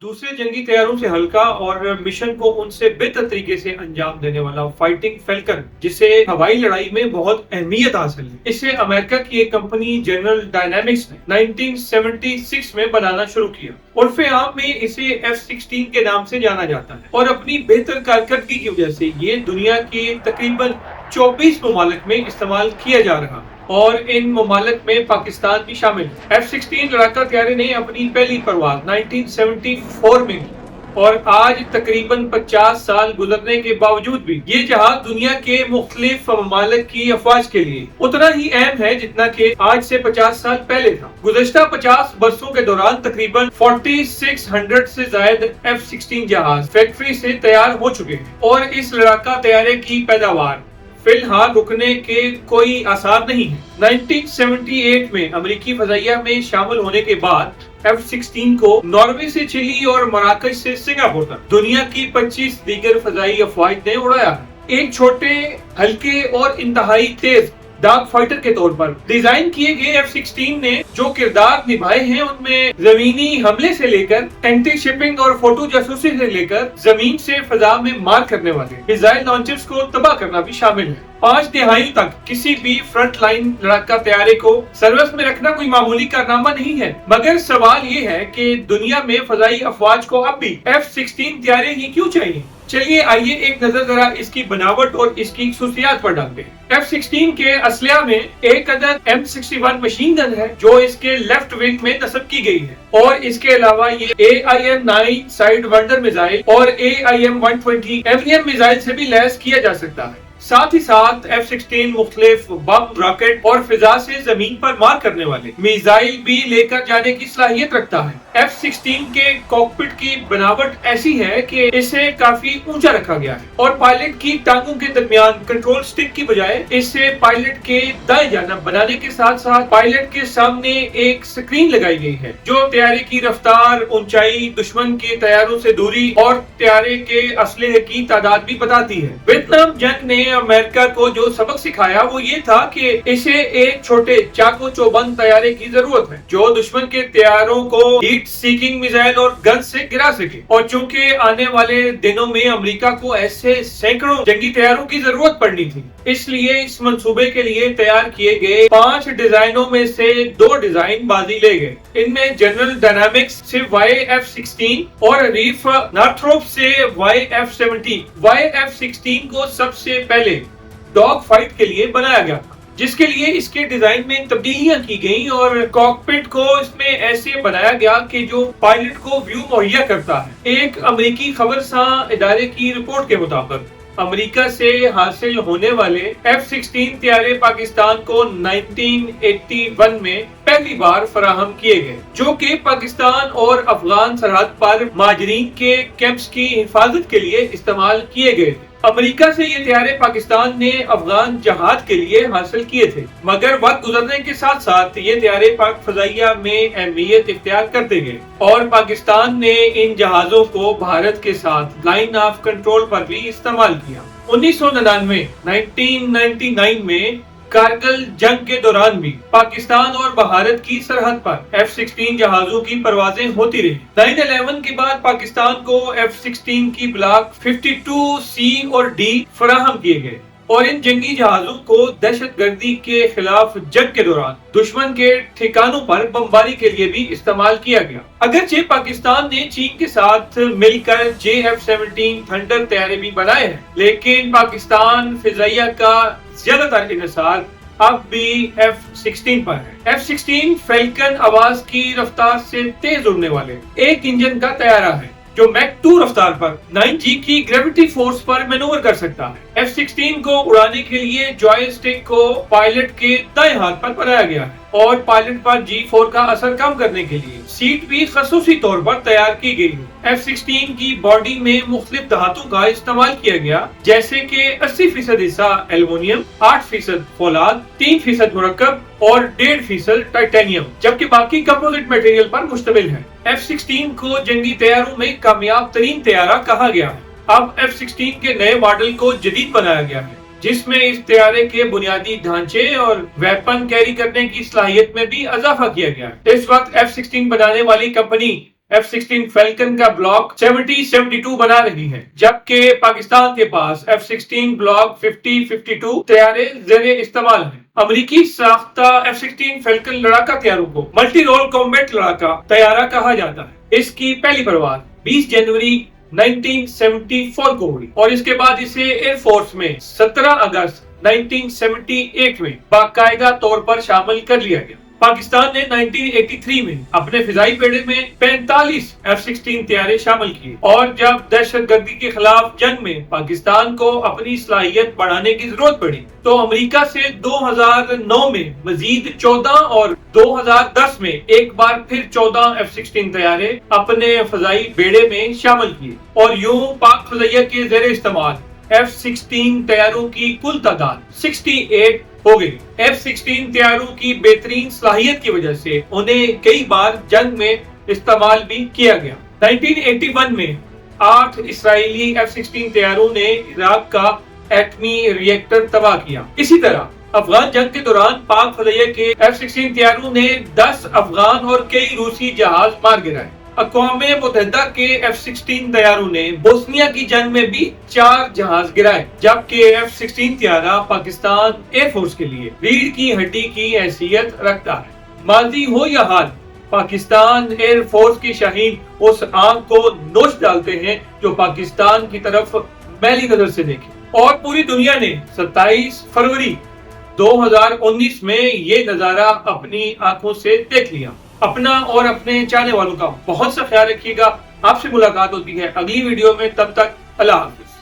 दूसरे जंगी तैयारों से हल्का और मिशन को उनसे बेहतर तरीके से अंजाम देने वाला फाइटिंग फैल्कन, जिसे हवाई लड़ाई में बहुत अहमियत हासिल है, इसे अमेरिका की एक कंपनी जनरल डायनामिक्स ने 1976 में बनाना शुरू किया। उर्फे आम में इसे F-16 के नाम से जाना जाता है और अपनी बेहतर कारकर्दगी की वजह से ये दुनिया के तकरीबन 24 ममालिक में इस्तेमाल किया जा रहा है और इन ममालिक में पाकिस्तान भी शामिल है। F-16 लड़ाका तैयारी ने अपनी पहली परवाज 1974 में की और आज तकरीबन 50 साल गुजरने के बावजूद भी ये जहाज दुनिया के मुख्तलिफ ममालिक की अफवाज के लिए उतना ही अहम है जितना कि आज से 50 साल पहले था। गुज़श्ता 50 बरसों के दौरान तकरीबन 4600 से ज्यादा F-16 जहाज फैक्ट्री से तैयार हो चुके हैं और इस लड़ाका तैयारी की पैदावार फिलहाल रुकने के कोई आसार नहीं है। 1978 में अमेरिकी फजाइया में शामिल होने के बाद F-16 को नॉर्वे से चिली और मराकश से सिंगापुर तक दुनिया की 25 दीगर फजाई अफवाज ने उड़ाया है। एक छोटे, हल्के और इंतहाई तेज डार्क फाइटर के तौर पर डिजाइन किए गए F-16 ने जो किरदार निभाए हैं उनमें जमीनी हमले से लेकर एंटी शिपिंग और फोटो जासूसी से लेकर जमीन से फजा में मार करने वाले मिसाइल लॉन्चर्स को तबाह करना भी शामिल है। 5 दहाइयों तक किसी भी फ्रंट लाइन लड़ाका तैयारी को सर्विस में रखना कोई मामूली कारनामा नहीं है, मगर सवाल ये है कि दुनिया में फजाई अफवाज को अब भी F-16 तैयारी ही क्यों चाहिए। चलिए आइए एक नजर जरा इसकी बनावट और इसकी खुसूसियात पर डालते हैं। F-16 के असलिया में एक अदद M61 मशीन गन है जो इसके लेफ्ट विंग में नस्ब की गई है और इसके अलावा ये AIM-9 साइड वंडर मिसाइल और AIM-120 एमईएम मिसाइल से भी लैस किया जा सकता है। साथ ही साथ F-16 मुख्तलिफ बम, रॉकेट और फिजा से जमीन पर मार करने वाले मिसाइल भी लेकर जाने की सलाहियत रखता है। F-16 के कॉकपिट की बनावट ऐसी है कि इसे काफी ऊंचा रखा गया है और पायलट की टांगों के दरमियान कंट्रोल स्टिक की बजाय इसे पायलट के दाएं जानब बनाने के साथ साथ पायलट के सामने एक स्क्रीन लगाई गई है जो तैयारी की रफ्तार, ऊंचाई, दुश्मन के तैयारों से दूरी और तैयारे के असलहे की तादाद भी बताती है। वियतनाम जंग ने अमेरिका को जो सबक सिखाया वो ये था कि इसे एक छोटे चाको चौबंद तैयारे की जरूरत है जो दुश्मन के तैयारों को हीट सीकिंग मिसाइल और गन से गिरा सके। और चूंकि आने वाले दिनों में अमेरिका को ऐसे सैकड़ों जंगी तैयारों की जरूरत पड़नी थी, इसलिए इस मंसूबे के लिए तैयार किए गए 5 डिजाइनों में से 2 डिजाइन बाजी ले गए। इनमें जनरल डायनामिक्स से YF-16 और रीफ नॉर्थरोप से YF-17। YF-16 को सबसे पहले डॉग फाइट के लिए बनाया गया था, जिसके लिए इसके डिजाइन में तब्दीलियां की गई और कॉकपिट को इसमें ऐसे बनाया गया कि जो पायलट को व्यू मुहैया करता है। एक अमेरिकी खबरसां इदारे की रिपोर्ट के मुताबिक अमेरिका से हासिल होने वाले F-16 तैयारे पाकिस्तान को 1981 में पहली बार फराहम किए गए, जो कि पाकिस्तान और अफगान सरहद पर माजरीन के कैंप्स की हिफाजत के लिए इस्तेमाल किए गए थे। अमेरिका से ये तैयारे पाकिस्तान ने अफगान जहाज के लिए हासिल किए थे, मगर वक्त गुजरने के साथ साथ ये तैयारे पाक फजाइया में अहमियत इख्तियार करते गए और पाकिस्तान ने इन जहाजों को भारत के साथ लाइन ऑफ कंट्रोल पर भी इस्तेमाल किया। 1999 में कारगिल जंग के दौरान भी पाकिस्तान और भारत की सरहद पर F-16 जहाजों की परवाजें होती रही। 9/11 के बाद पाकिस्तान को F-16 की ब्लॉक 52C और D फराहम किए गए और इन जंगी जहाजों को दहशतगर्दी के खिलाफ जंग के दौरान दुश्मन के ठिकानों पर बमबारी के लिए भी इस्तेमाल किया गया। अगरचे पाकिस्तान ने चीन के साथ मिलकर JF-17 थंडर तैयारे भी बनाए हैं, लेकिन पाकिस्तान फिजाइया का ज्यादातर इन्हिसार अब भी F-16 पर है। F-16 फैल्कन आवाज की रफ्तार से तेज उड़ने वाले एक इंजन का तैयारा है जो मैक 2 रफ्तार पर 9G की ग्रेविटी फोर्स पर मैनूवर कर सकता है। F-16 को उड़ाने के लिए जॉयस्टिक को पायलट के दाएं हाथ पर बनाया गया है और पायलट पर G4 का असर कम करने के लिए सीट भी खसूसी तौर पर तैयार की गई है। F-16 की बॉडी में मुख्तलिफ धातु का इस्तेमाल किया गया, जैसे कि 80% हिस्सा एल्युमिनियम, 8% फौलाद, 3% मुरक्कब और 1.5% टाइटेनियम, जबकि बाकी कंपोजिट मटेरियल पर मुश्तमिल है। F-16 को जंगी तैयारों में कामयाब तरीन तैयारा कहा गया है। अब F-16 के नए मॉडल को जदीद बनाया गया है, जिसमें इस तैयारे के बुनियादी ढांचे और वेपन कैरी करने की सलाहियत में भी इजाफा किया गया है। इस वक्त F-16 बनाने वाली कंपनी F-16 फैल्कन का ब्लॉक 70-72 बना रही है, जबकि पाकिस्तान के पास F-16 ब्लॉक 50-52 तैयारे ज़ेरे इस्तेमाल है। अमेरिकी साख्ता F-16 फैल्कन लड़ाका तैयारों को मल्टी रोल कॉम्बैट लड़ाका तैयारा कहा जाता है। इसकी पहली परवाज़ 20 जनवरी 1974 को हुई और इसके बाद इसे एयरफोर्स में 17 अगस्त 1978 में बाकायदा तौर पर शामिल कर लिया गया। पाकिस्तान ने 1983 में अपने फिजाई बेड़े में 45 F-16 तैयारे शामिल किए और जब दहशतगर्दी के खिलाफ जंग में पाकिस्तान को अपनी सलाहियत बढ़ाने की जरूरत पड़ी तो अमेरिका से 2009 में मजीद 14 और 2010 में एक बार फिर 14 F-16 तैयारे अपने फिजाई बेड़े में शामिल किए और यूं पाक फज़ाइया के ज़ेरे इस्तेमाल F-16 तैयारों की कुल तादाद 68 हो गई। F-16 तैयारों की बेहतरीन सलाहियत की वजह से उन्हें कई बार जंग में इस्तेमाल भी किया गया। 1981 में 8 इसराइली F-16 तैयारों ने इराक का एटमी रिएक्टर तबाह किया। इसी तरह अफगान जंग के दौरान पाक फज़ाइया के F-16 तैयारों ने 10 अफगान और कई रूसी जहाज मार गिराए। अक़वाम मुत्तहिदा के F-16 तैयारों ने बोस्निया की जंग में भी 4 जहाज गिराए, जबकि F-16 तैयारा पाकिस्तान एयरफोर्स के लिए रीढ़ की हड्डी की हैसियत रखता है। माजी हो या हाल, पाकिस्तान एयरफोर्स की शाहीन उस आंख को नोच डालते हैं जो पाकिस्तान की तरफ मैली नजर से देखे और पूरी दुनिया ने 27 फरवरी 2019 में ये नजारा अपनी आंखों से देख लिया। अपना और अपने चाहने वालों का बहुत सा ख्याल रखिएगा। आपसे मुलाकात होती है अगली वीडियो में, तब तक अल्लाह हाफिज।